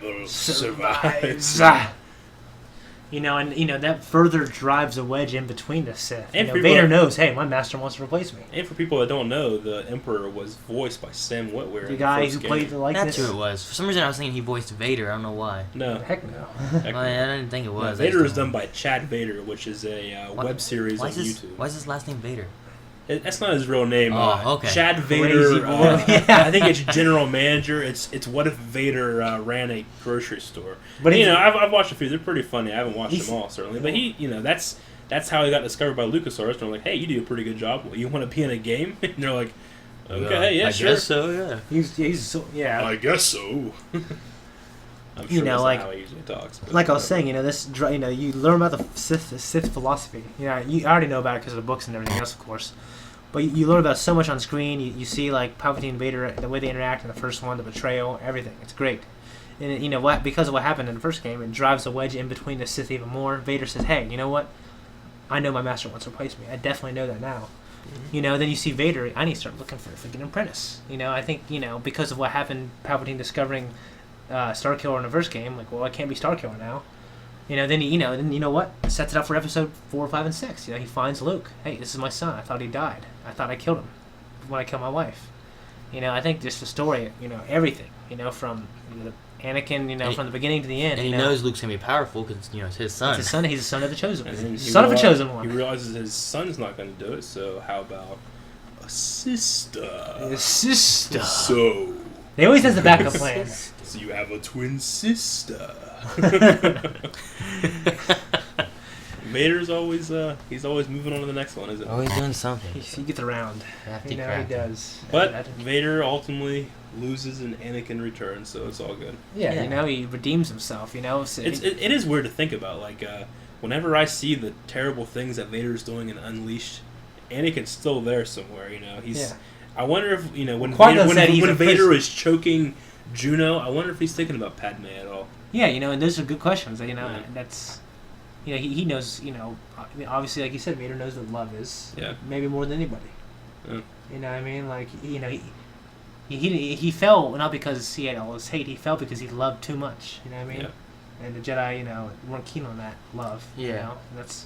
rebel survives. And that further drives a wedge in between the Sith. And Vader knows, hey, my master wants to replace me. And for people that don't know, the Emperor was voiced by Sam Witwer. The guy who played the likeness. That's who it was. For some reason, I was thinking he voiced Vader. I don't know why. No. Heck no. I didn't think it was. Vader is done by Chad Vader, which is a web series on YouTube. Why is his last name Vader? That's not his real name. Okay. Chad Vader. I think it's general manager. It's what if Vader ran a grocery store. But I've watched a few. They're pretty funny. I haven't watched them all certainly, but that's how he got discovered by LucasArts. And they're like, hey, you do a pretty good job. Well, you want to be in a game? And they're like, okay, yeah, sure. I guess so. Yeah. I guess so. I'm sure that's not how he usually talks. Like I was saying, you learn about the Sith philosophy. You already know about it because of the books and everything else, of course. But you learn about so much on screen. You see like Palpatine and Vader, the way they interact in the first one, the betrayal, everything. It's great. And because of what happened in the first game, it drives a wedge in between the Sith even more. Vader says, "Hey, you know what? I know my master wants to replace me. I definitely know that now." Mm-hmm. Then you see Vader. I need to start looking for a freaking apprentice. I think because of what happened, Palpatine discovering Starkiller in the first game, like, well, I can't be Starkiller now. Then you know what? Sets it up for episode 4, 5, and 6. He finds Luke. Hey, this is my son. I thought he died. I thought I killed him when I killed my wife. I think just the story, everything, from Anakin, from the beginning to the end. And he knows Luke's going to be powerful because, it's his son. It's his son. He's the son of the chosen one. Son of a chosen one. He realizes his son's not going to do it, so how about a sister? A sister. So... They always has a backup plan. So you have a twin sister. Vader's always he's always moving on to the next one, isn't he? Always doing something. He gets around. He does. But Vader ultimately loses and Anakin returns, so it's all good. Yeah, he redeems himself. So it is weird to think about. Like whenever I see the terrible things that Vader's doing in Unleashed, Anakin's still there somewhere. He's. Yeah. I wonder if when Vader is choking Juno, I wonder if he's thinking about Padme at all. Yeah, and those are good questions. That's, he knows. Obviously, like you said, Vader knows what love is. Yeah. Maybe more than anybody. Yeah. You know what I mean? Like he fell not because he had all this hate. He fell because he loved too much. You know what I mean? Yeah. And the Jedi, weren't keen on that love. Yeah. That's.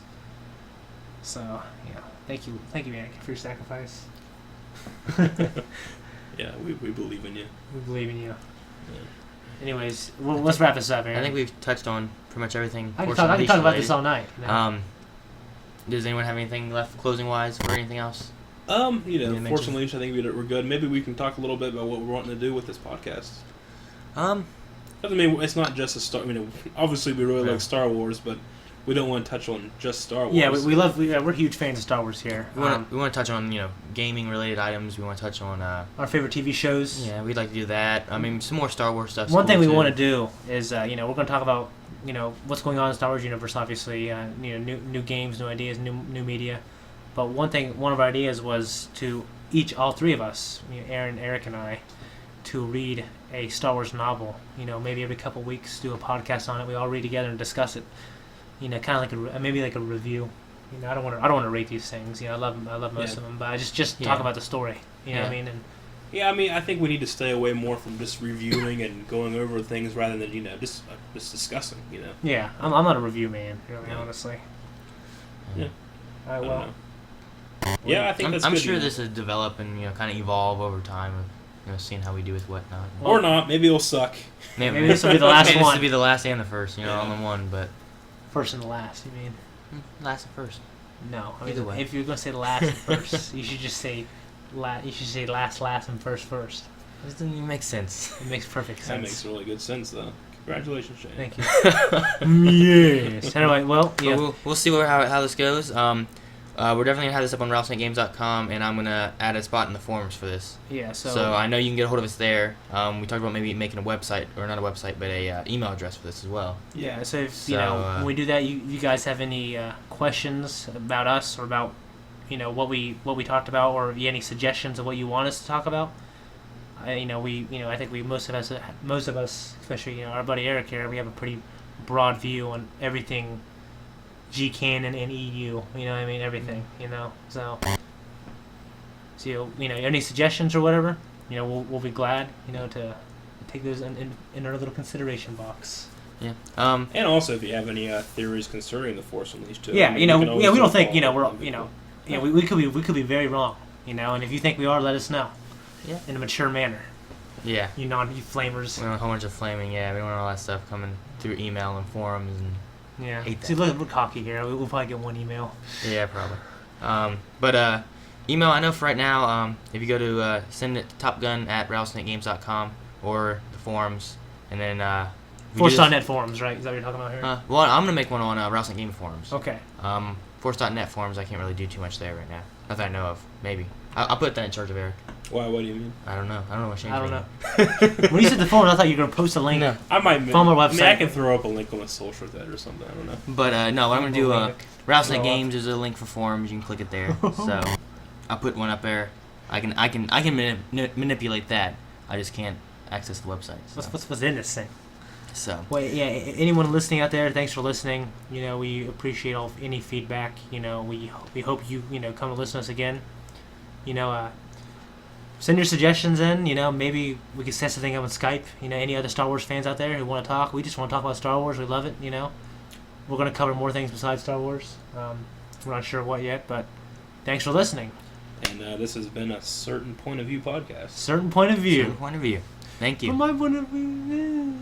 So thank you, Anakin, for your sacrifice. Yeah, we believe in you. We believe in you. Yeah. Anyways, let's wrap this up, Aaron. I think we've touched on pretty much everything. I can talk about this all night. Does anyone have anything left closing wise or anything else? Force Unleashed, I think we're good. Maybe we can talk a little bit about what we're wanting to do with this podcast. Doesn't mean it's not just a Star. Obviously we really like Star Wars, but we don't want to touch on just Star Wars. Yeah, we're huge fans of Star Wars here. We want to touch on gaming related items. We want to touch on our favorite TV shows. Yeah, we'd like to do that. I mean, some more Star Wars stuff. One thing we want to do is we're going to talk about what's going on in the Star Wars universe. Obviously, new games, new ideas, new media. But one of our ideas was to all three of us, Aaron, Eric, and I, to read a Star Wars novel. Maybe every couple of weeks do a podcast on it. We all read together and discuss it. Kind of like maybe like a review. I don't want to rate these things. I love most of them, but I just talk about the story. You know what I mean? And I think we need to stay away more from just reviewing and going over things rather than just discussing. Yeah, I'm not a review man, really, honestly. Yeah. All right, well. Yeah, I think that's good. I'm sure this will develop and kind of evolve over time of seeing how we do with whatnot. Or not. Maybe it'll suck. Maybe this will be the last one. This will be the last and the first. All in one, but. First and the last, you mean? Last and first. No, either way. If you're gonna say the last and first, you should just say last, and first. This doesn't even make sense. It makes perfect sense. That makes really good sense, though. Congratulations, Shane. Thank you. Yes. Anyway, well, yeah. We'll see how this goes. We're definitely going to have this up on rattlesnakegames.com, and I'm going to add a spot in the forums for this. Yeah, so I know you can get a hold of us there. We talked about maybe making a website, or not a website, but a email address for this as well. Yeah, so if, when we do that, you guys have any questions about us or about, what we talked about, or any suggestions of what you want us to talk about, I think most of us, especially, our buddy Eric here, we have a pretty broad view on everything G-Canon and EU, you know what I mean, everything, so any suggestions or whatever, we'll be glad, to take those in our little consideration box. Yeah. And also, if you have any theories concerning the Force Unleashed too. Yeah, we don't think we could be very wrong, and if you think we are, let us know. Yeah. In a mature manner. Yeah. You flamers. We want a whole bunch of flaming. Yeah, we want all that stuff coming through email and forums and. Yeah. Hate that. See, look, we're cocky here. We'll probably get one email. Yeah, probably. But email, I know for right now, if you go to send it to topgun@rattlesnakegames.com or the forums, and then Force.net forums, right? Is that what you're talking about here? Well, I'm gonna make one on Rattlesnake Game forums. Okay. Force.net forums, I can't really do too much there right now. Not that I know of. Maybe. I'll put that in charge of Eric. Why? What do you mean? I don't know. I don't know what Shane's I don't know. When you said the forum, I thought you were gonna post a link. No. I might. From our website. I mean, I can throw up a link on my social with that or something. I don't know. But no, what I'm gonna do. Rattlesnake Throw up. Games is a link for forums. You can click it there. So I'll put one up there. I can manipulate that. I just can't access the website. So. What's in this thing? So. Well, yeah. Anyone listening out there, thanks for listening. We appreciate any feedback. We hope you come to listen to us again. Send your suggestions in. Maybe we could set something up on Skype. Any other Star Wars fans out there who want to talk? We just want to talk about Star Wars. We love it. We're going to cover more things besides Star Wars. We're not sure what yet, but thanks for listening. And this has been a Certain Point of View podcast. Certain point of view. Certain point of view. Thank you. From my point of view.